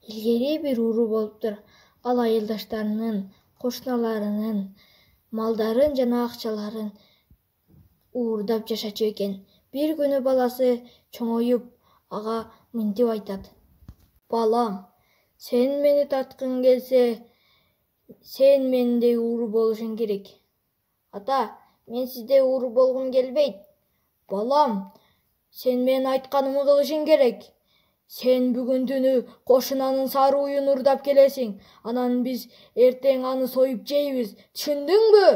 Ilgeri bir urу болуптур. Ал айылдаштарынын, кошуналарынын малдарын жана акчаларын уурдап жашачу экен. Бир күнү баласы чоңоюп ага мынтип айтат: «Балам, сен мени тарткың келсе, сен мендей уру болушуң керек». «Ата, мен сиздей уру болгум келбейт». «Балам, сен менин айтканымды кылышың керек. Сен бүгүн түнү кошунанын сары уюн уурдап келесиң. Анан биз эртең аны союп жейбиз. Түшүндүңбү?»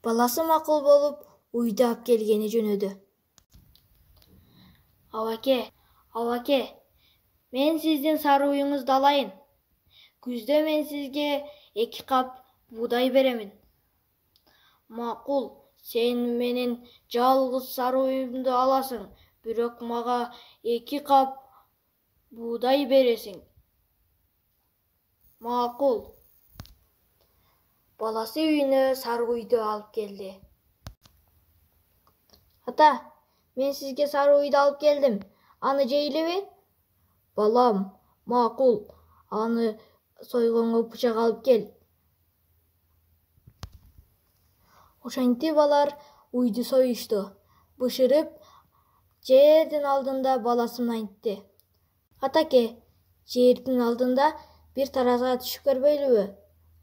Баласы макул болуп, уйду алып келгени жөнөдү. Абаке, мен сиздин сары уюңузду алайын. Күздө мен сизге 2 кап буудай беремин. Макул, сен менин жалгыз сары уюмду аласың, бирок мага 2 кап буудай бересиң. Макул. Баласы үйүнө сары уйду алып келди. «Ата, мен сизге сары уйду алып келдим. Аны жейлиби?» «Балам, макул. Аны сойгонго бычак алып кел». Ошентип алар уйду союшту. Бышырып жээрдин алдында баласы мына айтты: «Атаке, жээрдин алдында бир таразга түшүп көрбөйлүбү?»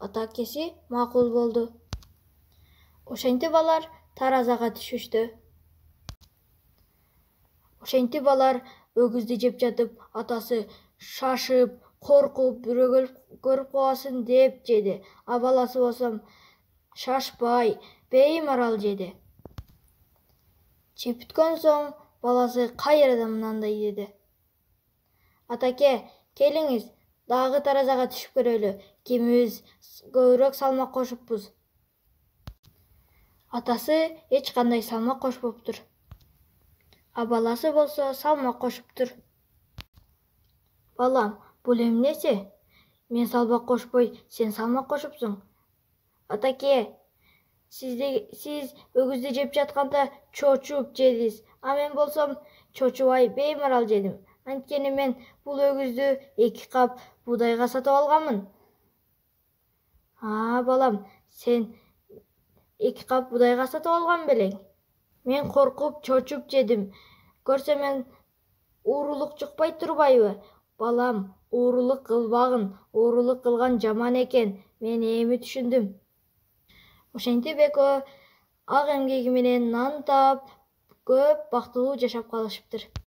Атакеси макул болду. Ошентип алар таразага түшүштү. Ошентип алар өгүздү жеп жатып, атасы шашып, коркуп, бирөөгө көрүп калбасын деп жеди. А баласы болсо шашпай, беймарал жеди. Жеп бүткөн соң баласы кайрадан мындай деди: «Атаке, келиңиз, дагы таразага түшүп көрөлү. Кимибиз көбүрөөк салмак кошуппуз?» Атасы эч кандай салмак кошпоптур. А баласы болсо салмак кошуптур. «Балам, бул эмнеси? Мен салмак кошпой, сен салмак кошупсуң». «Атаке, сиз өгүздү жеп жатканда чочуп жедиз, а мен болсом чочубай, беймарал жедим. Анткени мен бул өгүздү 2 кап буудайга сатып алганмын». Балам, сен 2 кап буудайга сатып алган белең? Мен коркуп, чочуп жедим. Көрсө мен уурулук жукпай турбайбы? Балам, уурулук кылбагын. Уурулук кылган жаман экен. Мен эми түшүндүм». Ошентип экөө ак эмгеги менен нан таап, көп бактылуу жашап калышыптыр.